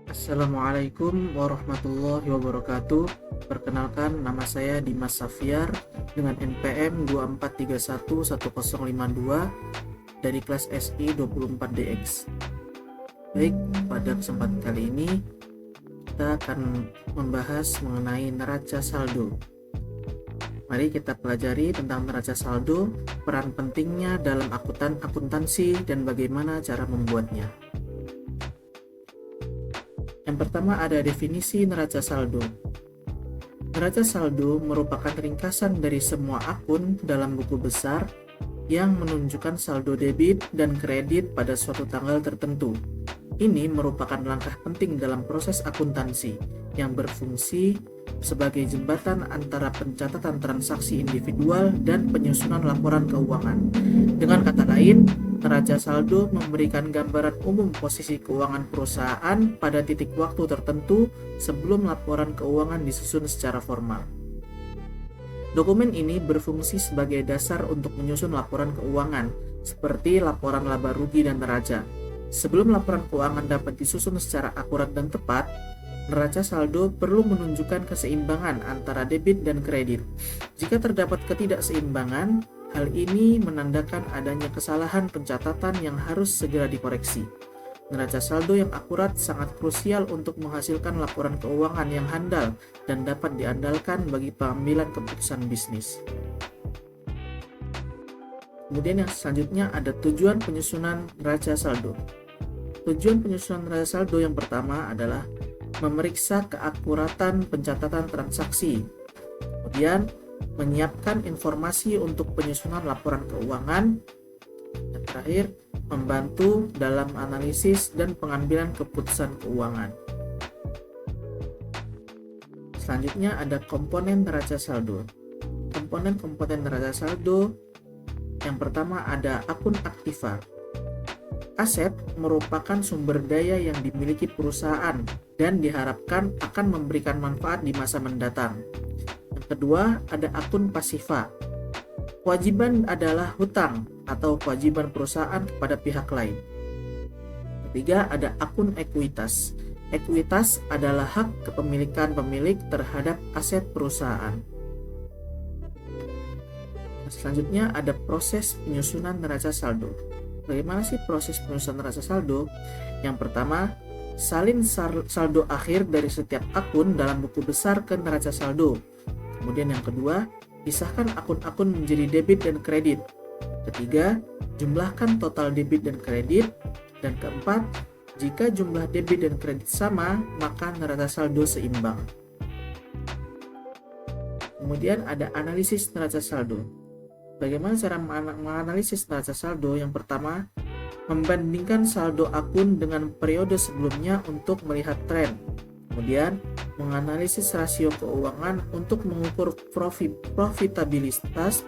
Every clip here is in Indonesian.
Assalamualaikum warahmatullahi wabarakatuh. Perkenalkan, nama saya Dimas Safiar dengan NPM 24311052 dari kelas SI 24DX. Baik, pada kesempatan kali ini kita akan membahas mengenai neraca saldo. Mari kita pelajari tentang neraca saldo, peran pentingnya dalam akuntansi, dan bagaimana cara membuatnya. Yang pertama ada definisi neraca saldo. Neraca saldo merupakan ringkasan dari semua akun dalam buku besar yang menunjukkan saldo debit dan kredit pada suatu tanggal tertentu. Ini merupakan langkah penting dalam proses akuntansi yang berfungsi sebagai jembatan antara pencatatan transaksi individual dan penyusunan laporan keuangan. Dengan kata lain, neraca saldo memberikan gambaran umum posisi keuangan perusahaan pada titik waktu tertentu sebelum laporan keuangan disusun secara formal. Dokumen ini berfungsi sebagai dasar untuk menyusun laporan keuangan, seperti laporan laba rugi dan neraca. Sebelum laporan keuangan dapat disusun secara akurat dan tepat, neraca saldo perlu menunjukkan keseimbangan antara debit dan kredit. Jika terdapat ketidakseimbangan, hal ini menandakan adanya kesalahan pencatatan yang harus segera dikoreksi. Neraca saldo yang akurat sangat krusial untuk menghasilkan laporan keuangan yang handal dan dapat diandalkan bagi pengambilan keputusan bisnis. Kemudian yang selanjutnya ada tujuan penyusunan neraca saldo. Tujuan penyusunan neraca saldo yang pertama adalah memeriksa keakuratan pencatatan transaksi. Kemudian menyiapkan informasi untuk penyusunan laporan keuangan. Dan terakhir, membantu dalam analisis dan pengambilan keputusan keuangan. Selanjutnya ada komponen neraca saldo. Komponen-komponen neraca saldo yang pertama ada akun aktiva. Aset merupakan sumber daya yang dimiliki perusahaan dan diharapkan akan memberikan manfaat di masa mendatang. Yang kedua, ada akun pasiva. Kewajiban adalah hutang atau kewajiban perusahaan kepada pihak lain. Ketiga, ada akun ekuitas. Ekuitas adalah hak kepemilikan pemilik terhadap aset perusahaan. Selanjutnya ada proses penyusunan neraca saldo. Bagaimana sih proses penyusunan neraca saldo? Yang pertama, salin saldo akhir dari setiap akun dalam buku besar ke neraca saldo. Kemudian yang kedua, pisahkan akun-akun menjadi debit dan kredit. Ketiga, jumlahkan total debit dan kredit. Dan keempat, jika jumlah debit dan kredit sama, maka neraca saldo seimbang. Kemudian ada analisis neraca saldo. Bagaimana cara menganalisis neraca saldo? Yang pertama, membandingkan saldo akun dengan periode sebelumnya untuk melihat tren. Kemudian, menganalisis rasio keuangan untuk mengukur profitabilitas,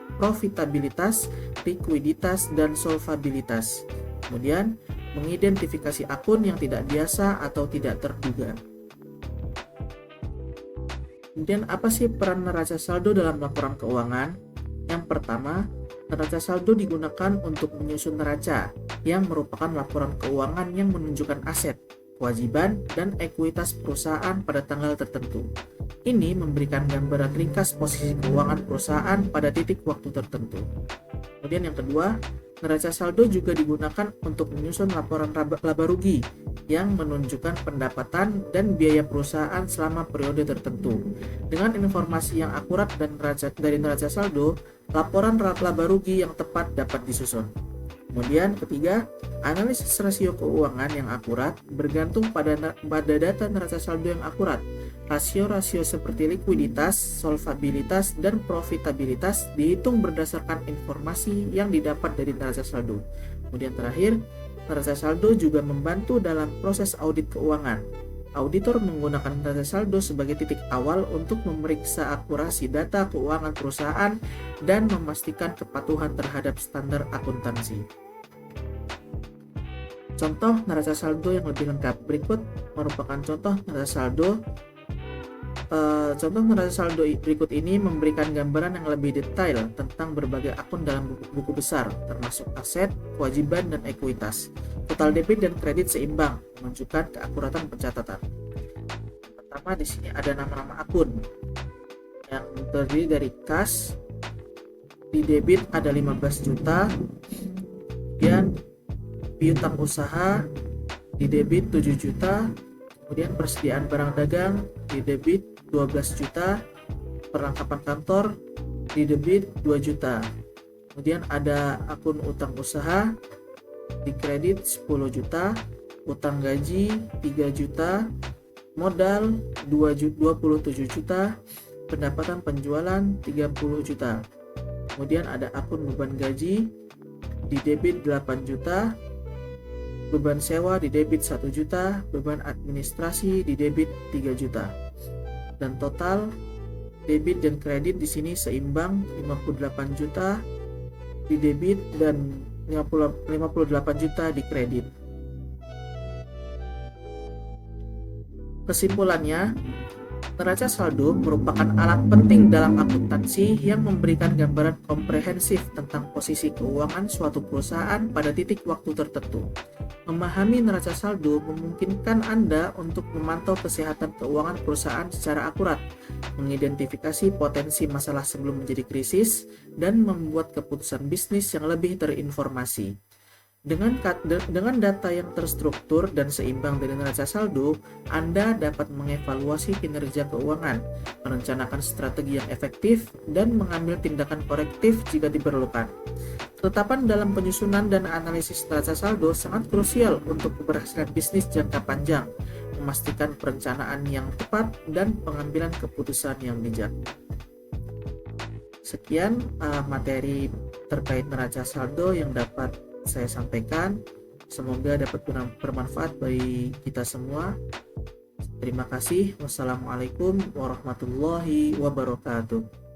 likuiditas, dan solvabilitas. Kemudian, mengidentifikasi akun yang tidak biasa atau tidak terduga. Kemudian, apa sih peran neraca saldo dalam laporan keuangan? Yang pertama, neraca saldo digunakan untuk menyusun neraca yang merupakan laporan keuangan yang menunjukkan aset, kewajiban, dan ekuitas perusahaan pada tanggal tertentu. Ini memberikan gambaran ringkas posisi keuangan perusahaan pada titik waktu tertentu. Kemudian yang kedua, neraca saldo juga digunakan untuk menyusun laporan laba rugi yang menunjukkan pendapatan dan biaya perusahaan selama periode tertentu. Dengan informasi yang akurat dan dari neraca saldo, laporan laba rugi yang tepat dapat disusun. Kemudian ketiga, analisis rasio keuangan yang akurat bergantung pada data neraca saldo yang akurat. Rasio-rasio seperti likuiditas, solvabilitas, dan profitabilitas dihitung berdasarkan informasi yang didapat dari neraca saldo. Kemudian terakhir, neraca saldo juga membantu dalam proses audit keuangan. Auditor menggunakan neraca saldo sebagai titik awal untuk memeriksa akurasi data keuangan perusahaan dan memastikan kepatuhan terhadap standar akuntansi. Contoh neraca saldo yang lebih lengkap berikut merupakan contoh neraca saldo Contoh neraca saldo berikut ini memberikan gambaran yang lebih detail tentang berbagai akun dalam buku besar, termasuk aset, kewajiban, dan ekuitas. Total debit dan kredit seimbang, menunjukkan keakuratan pencatatan. Pertama, di sini ada nama-nama akun yang terdiri dari kas. Di debit ada 15 juta, kemudian piutang usaha di debit 7 juta, kemudian persediaan barang dagang di debit 12 juta, perlengkapan kantor di debit 2 juta. Kemudian ada akun utang usaha di kredit 10 juta, utang gaji 3 juta, modal 27 juta, pendapatan penjualan 30 juta. Kemudian ada akun beban gaji di debit 8 juta, beban sewa di debit 1 juta, beban administrasi di debit 3 juta. Dan total debit dan kredit di sini seimbang, 58 juta di debit dan 58 juta di kredit. Kesimpulannya, neraca saldo merupakan alat penting dalam akuntansi yang memberikan gambaran komprehensif tentang posisi keuangan suatu perusahaan pada titik waktu tertentu. Memahami neraca saldo memungkinkan Anda untuk memantau kesehatan keuangan perusahaan secara akurat, mengidentifikasi potensi masalah sebelum menjadi krisis, dan membuat keputusan bisnis yang lebih terinformasi. Dengan data yang terstruktur dan seimbang dari neraca saldo, Anda dapat mengevaluasi kinerja keuangan, merencanakan strategi yang efektif, dan mengambil tindakan korektif jika diperlukan. Ketetapan dalam penyusunan dan analisis neraca saldo sangat krusial untuk keberhasilan bisnis jangka panjang, memastikan perencanaan yang tepat dan pengambilan keputusan yang bijak. Sekian materi terkait neraca saldo yang dapat saya sampaikan. Semoga dapat bermanfaat bagi kita semua. Terima kasih. Wassalamualaikum warahmatullahi wabarakatuh.